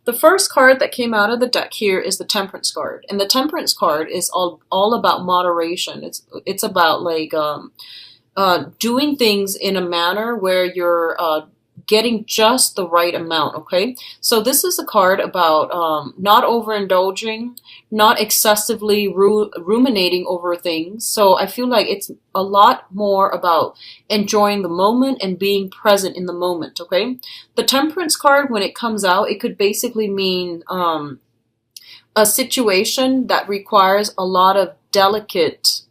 The first card that came out of the deck here is the Temperance card, and the Temperance card is all about moderation. It's about like doing things in a manner where you're getting just the right amount, okay? So this is a card about not overindulging, not excessively ruminating over things. So I feel like it's a lot more about enjoying the moment and being present in the moment, okay? The Temperance card, when it comes out, it could basically mean a situation that requires a lot of delicate,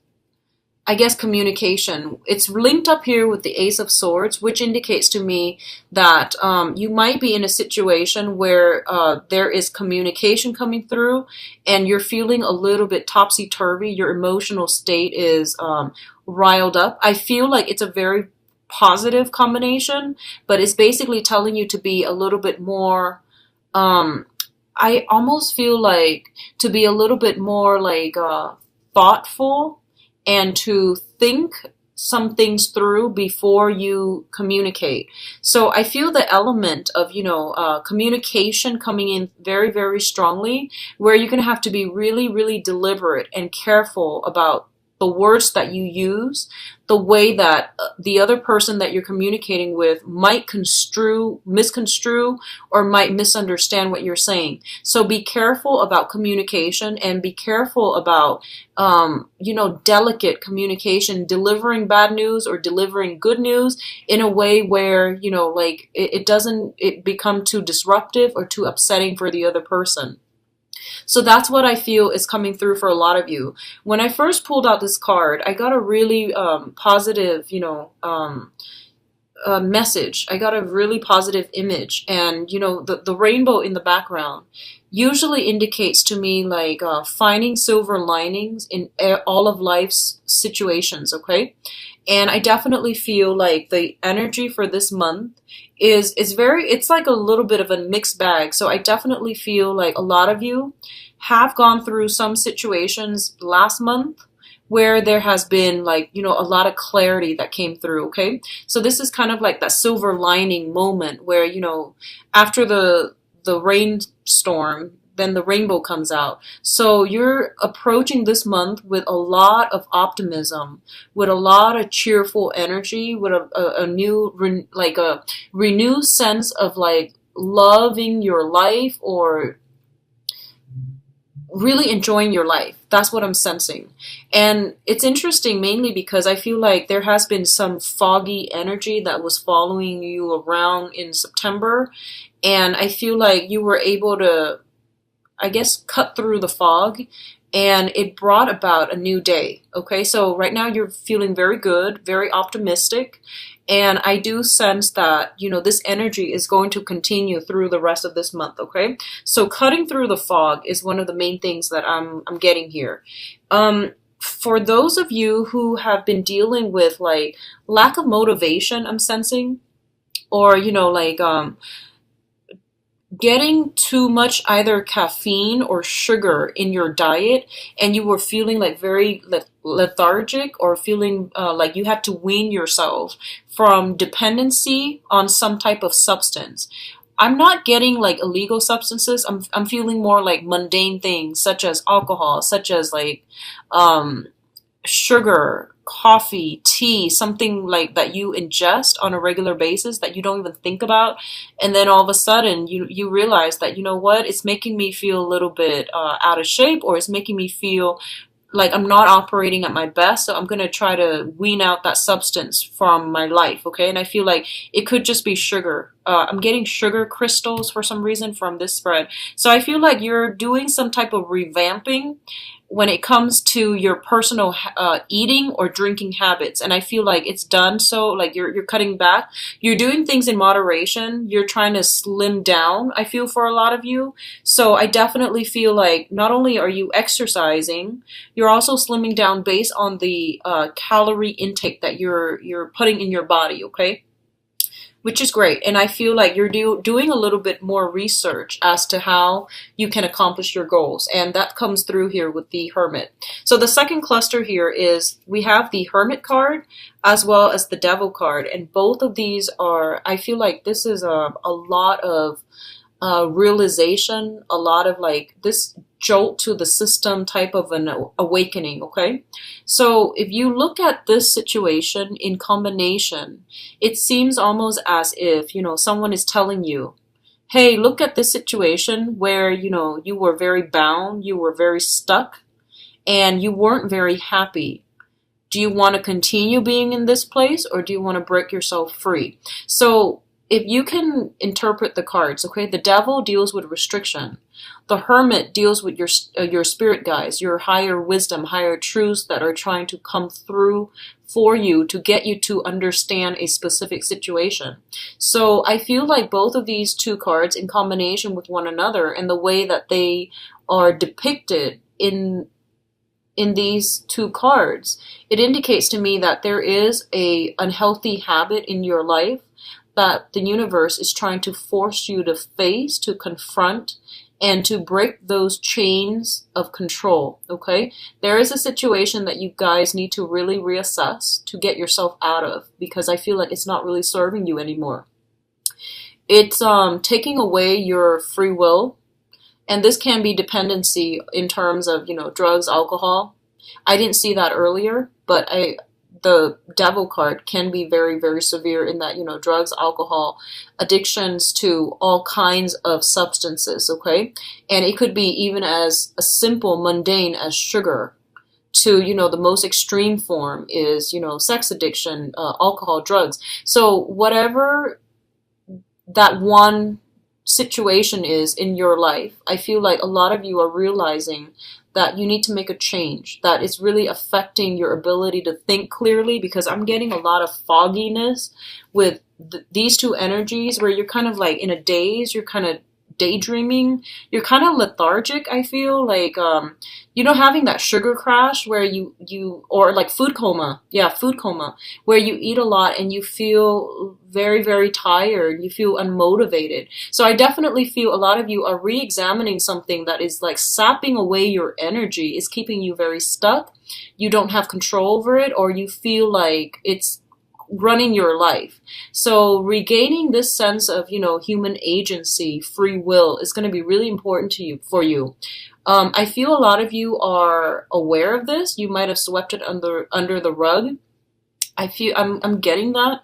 I guess, communication. It's linked up here with the Ace of Swords, which indicates to me that you might be in a situation where there is communication coming through and you're feeling a little bit topsy-turvy. Your emotional state is riled up. I feel like it's a very positive combination, but it's basically telling you to be a little bit more, I almost feel like to be a little bit more like thoughtful and to think some things through before you communicate. So I feel the element of, communication coming in very, very strongly, where you're going to have to be really, really deliberate and careful about the words that you use, the way that the other person that you're communicating with might misconstrue, or might misunderstand what you're saying. So be careful about communication and be careful about, delicate communication, delivering bad news or delivering good news in a way where, it doesn't become too disruptive or too upsetting for the other person. So that's what I feel is coming through for a lot of you. When I first pulled out this card, I got a really positive, message. I got a really positive image. And, the rainbow in the background usually indicates to me like finding silver linings in all of life's situations, okay? And I definitely feel like the energy for this month is it's like a little bit of a mixed bag. So I definitely feel like a lot of you have gone through some situations last month where there has been like, a lot of clarity that came through, okay? So this is kind of like that silver lining moment where, after the rainstorm, then the rainbow comes out. So you're approaching this month with a lot of optimism, with a lot of cheerful energy, with a new, like a renewed sense of like loving your life or really enjoying your life. That's what I'm sensing. And it's interesting mainly because I feel like there has been some foggy energy that was following you around in September. And I feel like you were able to, I guess, cut through the fog, and it brought about a new day. Okay, so right now you're feeling very good, very optimistic, and I do sense that, this energy is going to continue through the rest of this month, okay? So cutting through the fog is one of the main things that I'm getting here. For those of you who have been dealing with like lack of motivation, I'm sensing, or, getting too much either caffeine or sugar in your diet, and you were feeling like very lethargic, or feeling like you had to wean yourself from dependency on some type of substance. I'm not getting like illegal substances. I'm feeling more like mundane things such as alcohol, such as like sugar, coffee, tea, something like that you ingest on a regular basis that you don't even think about, and then all of a sudden you realize that, it's making me feel a little bit out of shape, or it's making me feel like I'm not operating at my best, so I'm going to try to wean out that substance from my life, okay? And I feel like it could just be sugar. I'm getting sugar crystals for some reason from this spread. So I feel like you're doing some type of revamping when it comes to your personal eating or drinking habits. And I feel like it's done. So like you're cutting back, you're doing things in moderation, you're trying to slim down, I feel, for a lot of you. So I definitely feel like not only are you exercising, you're also slimming down based on the calorie intake that you're putting in your body, okay? Which is great. And I feel like you're doing a little bit more research as to how you can accomplish your goals. And that comes through here with the Hermit. So the second cluster here is we have the Hermit card as well as the Devil card. And both of these are, I feel like this is a lot of realization, a lot of like this jolt to the system type of an awakening, okay? So if you look at this situation in combination, it seems almost as if, someone is telling you, hey, look at this situation where, you were very bound, you were very stuck, and you weren't very happy. Do you want to continue being in this place, or do you want to break yourself free? So if you can interpret the cards, okay, the devil deals with restriction. The hermit deals with your spirit guides, your higher wisdom, higher truths that are trying to come through for you to get you to understand a specific situation. So I feel like both of these two cards in combination with one another and the way that they are depicted in these two cards, it indicates to me that there is a unhealthy habit in your life that the universe is trying to force you to face, to confront, and to break those chains of control, okay? There is a situation that you guys need to really reassess to get yourself out of, because I feel like it's not really serving you anymore. It's taking away your free will, and this can be dependency in terms of, drugs, alcohol. I didn't see that earlier, but the devil card can be very, very severe in that, drugs, alcohol, addictions to all kinds of substances, okay? And it could be even as a simple, mundane as sugar to, the most extreme form is, sex addiction, alcohol, drugs. So whatever that one situation is in your life, I feel like a lot of you are realizing that you need to make a change, that it's really affecting your ability to think clearly, because I'm getting a lot of fogginess with these two energies where you're kind of like in a daze, you're kind of daydreaming, you're kind of lethargic. I feel like, having that sugar crash where or like food coma. Yeah, food coma, where you eat a lot and you feel very, very tired. You feel unmotivated. So I definitely feel a lot of you are re-examining something that is like sapping away your energy. It's keeping you very stuck. You don't have control over it, or you feel like it's running your life. So regaining this sense of, human agency, free will is going to be really important for you. I feel a lot of you are aware of this. You might have swept it under the rug. I'm getting that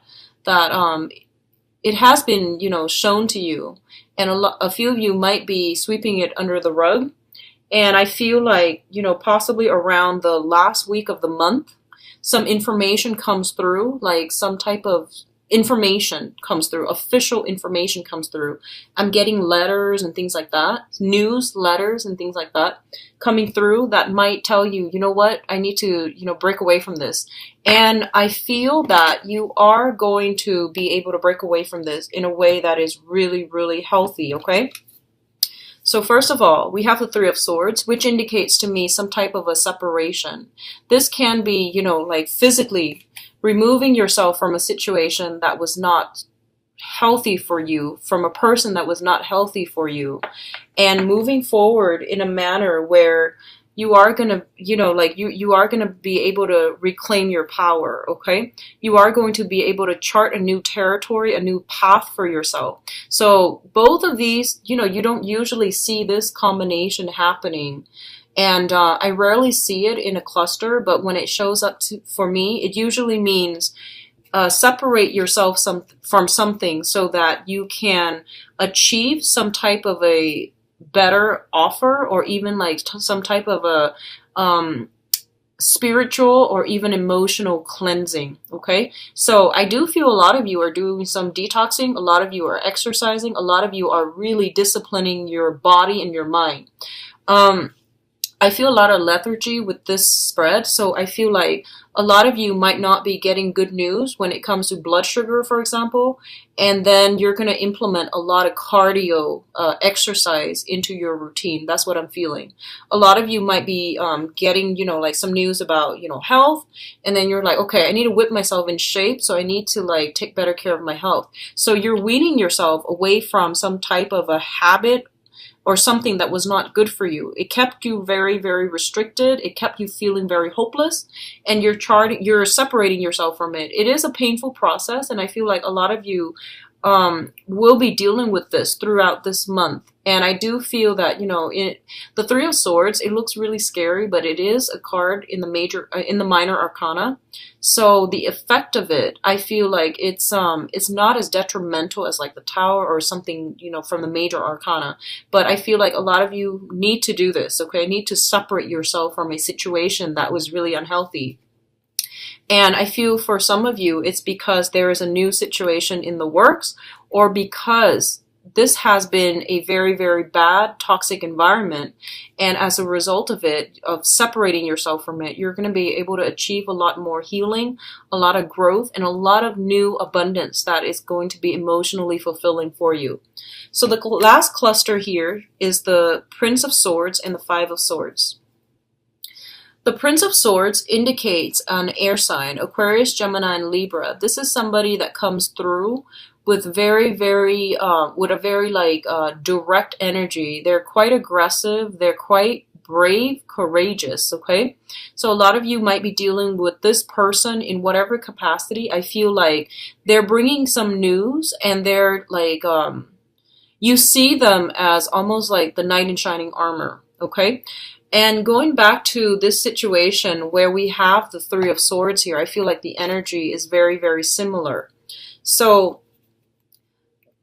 it has been, shown to you, and a few of you might be sweeping it under the rug. And I feel like, possibly around the last week of the month, some information comes through, like some type of information comes through, official information comes through. I'm getting letters and things like that, news letters and things like that coming through that might tell you, you know what, I need to, break away from this. And I feel that you are going to be able to break away from this in a way that is really, really healthy, okay? So first of all, we have the Three of Swords, which indicates to me some type of a separation. This can be, like physically removing yourself from a situation that was not healthy for you, from a person that was not healthy for you, and moving forward in a manner where you are going to, you are going to be able to reclaim your power, okay? You are going to be able to chart a new territory, a new path for yourself. So both of these, you don't usually see this combination happening. And I rarely see it in a cluster, but when it shows up for me, it usually means separate yourself from something so that you can achieve some type of a better offer, or even like some type of a spiritual or even emotional cleansing, okay? So I do feel a lot of you are doing some detoxing, a lot of you are exercising, a lot of you are really disciplining your body and your mind. I feel a lot of lethargy with this spread, so I feel like a lot of you might not be getting good news when it comes to blood sugar, for example, and then you're going to implement a lot of cardio exercise into your routine. That's what I'm feeling. A lot of you might be getting, like some news about, health, and then you're like, okay, I need to whip myself in shape, so I need to like take better care of my health. So you're weaning yourself away from some type of a habit or something that was not good for you. It kept you very, very restricted. It kept you feeling very hopeless, and you're separating yourself from it. It is a painful process, and I feel like a lot of you will be dealing with this throughout this month. And I do feel that, the Three of Swords, it looks really scary, but it is a card in the minor arcana. So the effect of it, I feel like it's not as detrimental as like the Tower or something, from the major arcana. But I feel like a lot of you need to do this, okay? Need to separate yourself from a situation that was really unhealthy. And I feel for some of you, it's because there is a new situation in the works, or because this has been a very, very bad, toxic environment. And as a result of it, of separating yourself from it, you're going to be able to achieve a lot more healing, a lot of growth, and a lot of new abundance that is going to be emotionally fulfilling for you. So the last cluster here is the Prince of Swords and the Five of Swords. The Prince of Swords indicates an air sign, Aquarius, Gemini, and Libra. This is somebody that comes through with with a very direct energy. They're quite aggressive. They're quite brave, courageous, okay? So a lot of you might be dealing with this person in whatever capacity. I feel like they're bringing some news, and they're like, you see them as almost like the knight in shining armor, okay? And going back to this situation where we have the Three of Swords here, I feel like the energy is very, very similar. So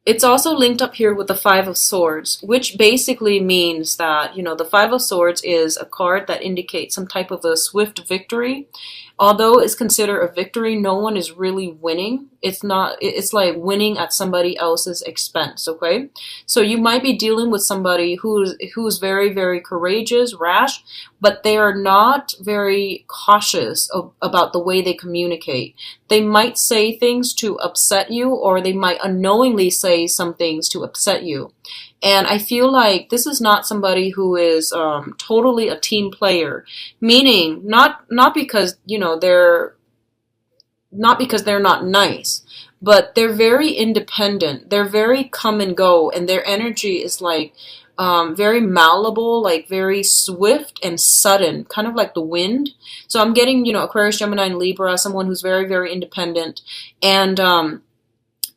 it's also linked up here with the Five of Swords, which basically means that, the Five of Swords is a card that indicates some type of a swift victory. Although it's considered a victory, no one is really winning. It's like winning at somebody else's expense, okay? So you might be dealing with somebody who's very, very courageous, rash, but they are not very cautious about the way they communicate. They might say things to upset you, or they might unknowingly say some things to upset you. And I feel like this is not somebody who is totally a team player, meaning not because they're not nice, but they're very independent. They're very come and go, and their energy is like very malleable, like very swift and sudden, kind of like the wind. So I'm getting Aquarius, Gemini, and Libra, someone who's very, very independent, and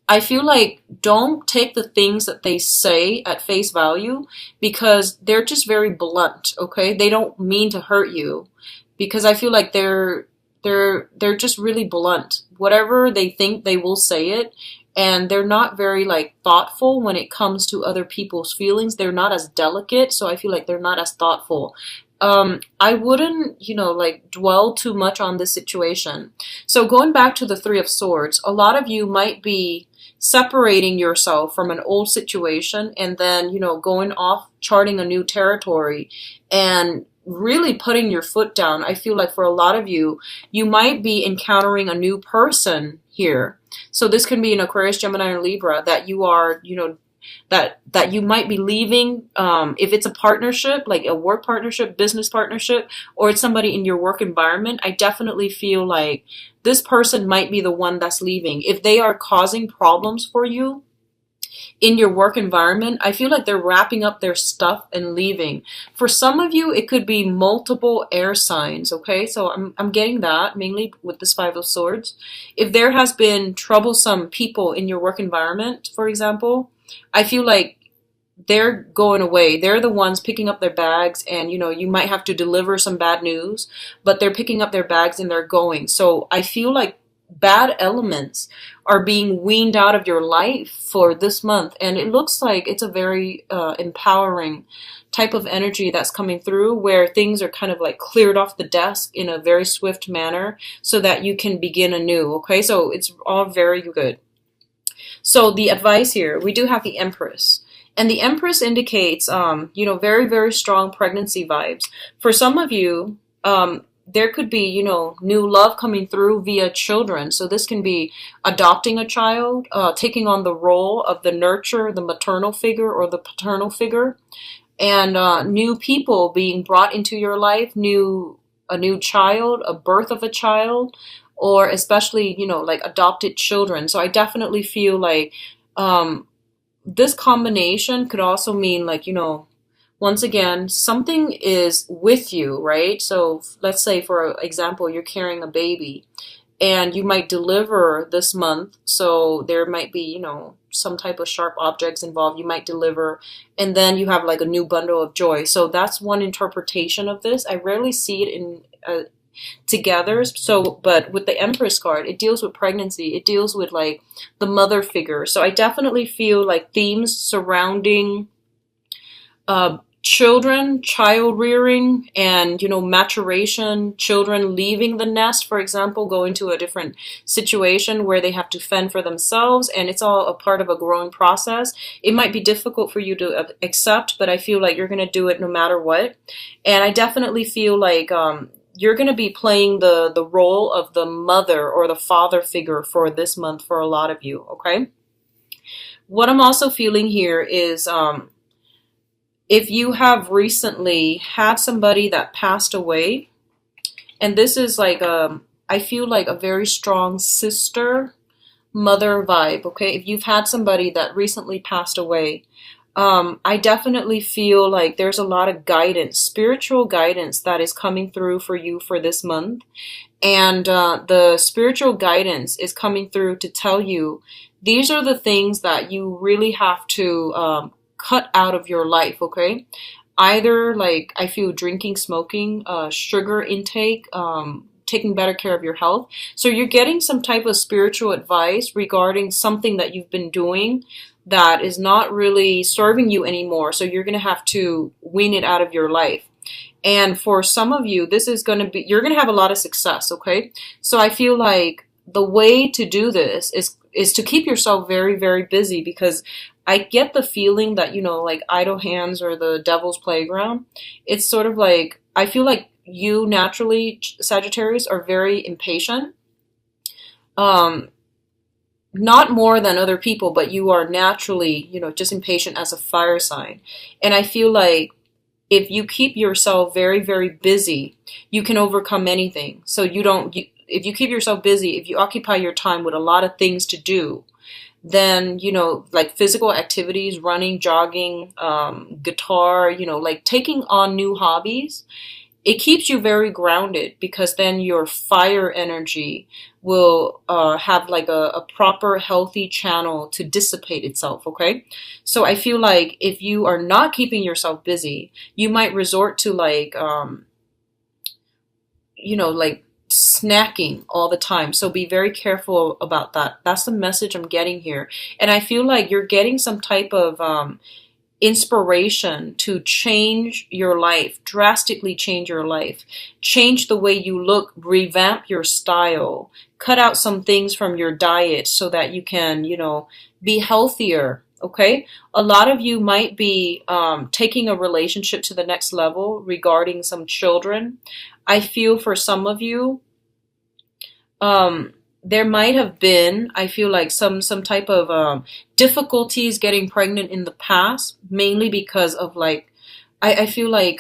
I feel like don't take the things that they say at face value, because they're just very blunt, okay? They don't mean to hurt you, because I feel like they're just really blunt. Whatever they think, they will say it, and they're not very like thoughtful when it comes to other people's feelings. They're not as delicate, so I feel like they're not as thoughtful. I wouldn't, dwell too much on this situation. So going back to the Three of Swords, a lot of you might be separating yourself from an old situation, and then, going off, charting a new territory, and really putting your foot down. I feel like for a lot of you, you might be encountering a new person here. So this can be an Aquarius, Gemini, or Libra that you are, that you might be leaving, if it's a partnership, like a work partnership, business partnership, or it's somebody in your work environment. I definitely feel like this person might be the one that's leaving. If they are causing problems for you in your work environment, I feel like they're wrapping up their stuff and leaving. For some of you, it could be multiple air signs, okay? So I'm getting that, mainly with this Five of Swords. If there has been troublesome people in your work environment, for example, I feel like they're going away. They're the ones picking up their bags, and you might have to deliver some bad news, but they're picking up their bags and they're going. So I feel like bad elements are being weaned out of your life for this month, and it looks like it's a very empowering type of energy that's coming through, where things are kind of like cleared off the desk in a very swift manner so that you can begin anew, okay? So it's all very good. So the advice here, we do have the Empress. And the Empress indicates, very, very strong pregnancy vibes. For some of you, there could be, new love coming through via children. So this can be adopting a child, taking on the role of the nurturer, the maternal figure, or the paternal figure, and new people being brought into your life, a new child, a birth of a child, or especially, like adopted children. So I definitely feel like this combination could also mean like, once again, something is with you, right? So let's say, for example, you're carrying a baby, and you might deliver this month. So there might be, some type of sharp objects involved. You might deliver, and then you have like a new bundle of joy. So that's one interpretation of this. I rarely see it in together. So, but with the Empress card, it deals with pregnancy. It deals with like the mother figure. So I definitely feel like themes surrounding children, child rearing, and maturation, children leaving the nest, for example, going to a different situation where they have to fend for themselves, and it's all a part of a growing process. It might be difficult for you to accept, but I feel like you're going to do it no matter what. And I definitely feel like you're going to be playing the role of the mother or the father figure for this month for a lot of you, okay? What I'm also feeling here is if you have recently had somebody that passed away, and this is like I feel like a very strong sister mother vibe, okay? If you've had somebody that recently passed away, I definitely feel like there's a lot of guidance, spiritual guidance that is coming through for you for this month. And the spiritual guidance is coming through to tell you these are the things that you really have to cut out of your life, okay? Either like I feel drinking, smoking, sugar intake, taking better care of your health. So you're getting some type of spiritual advice regarding something that you've been doing that is not really serving you anymore. So you're going to have to wean it out of your life. And for some of you, this is going to be, you're going to have a lot of success, okay? So I feel like the way to do this is to keep yourself very, very busy, because I get the feeling that, like idle hands or the devil's playground. It's sort of like, I feel like you naturally, Sagittarius, are very impatient. Not more than other people, but you are naturally, just impatient as a fire sign. And I feel like if you keep yourself very, very busy, you can overcome anything. So if you keep yourself busy, if you occupy your time with a lot of things to do, then, like physical activities, running, jogging, guitar, like taking on new hobbies, it keeps you very grounded, because then your fire energy will have like a proper healthy channel to dissipate itself, okay? So I feel like if you are not keeping yourself busy, you might resort to like, like snacking all the time. So be very careful about that. That's the message I'm getting here. And I feel like you're getting some type of inspiration to change your life, drastically change your life, change the way you look, revamp your style, cut out some things from your diet so that you can, be healthier. Okay, a lot of you might be taking a relationship to the next level regarding some children. I feel for some of you, there might have been, I feel like some type of difficulties getting pregnant in the past, mainly because of like, I feel like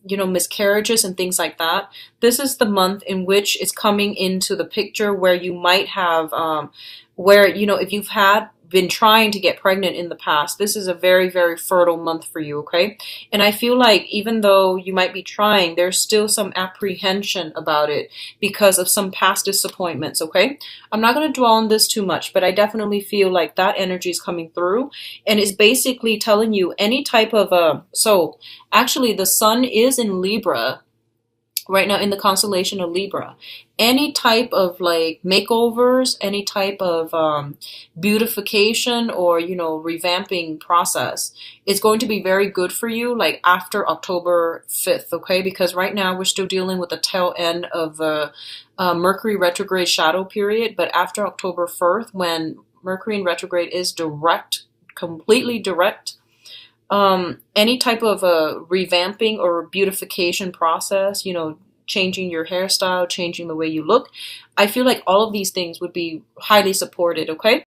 miscarriages and things like that. This is the month in which it's coming into the picture where you might have, where if you've been trying to get pregnant in the past, this is a very, very fertile month for you, okay? And I feel like even though you might be trying, there's still some apprehension about it because of some past disappointments, okay? I'm not going to dwell on this too much, but I definitely feel like that energy is coming through, and it's basically telling you any type of, so actually the sun is in Libra right now, in the constellation of Libra. Any type of like makeovers, any type of beautification or revamping process is going to be very good for you, like after October 5th, okay? Because right now we're still dealing with the tail end of the Mercury retrograde shadow period, but after October 1st, when Mercury in retrograde is direct, completely direct, any type of revamping or beautification process, changing your hairstyle, changing the way you look, I feel like all of these things would be highly supported, okay?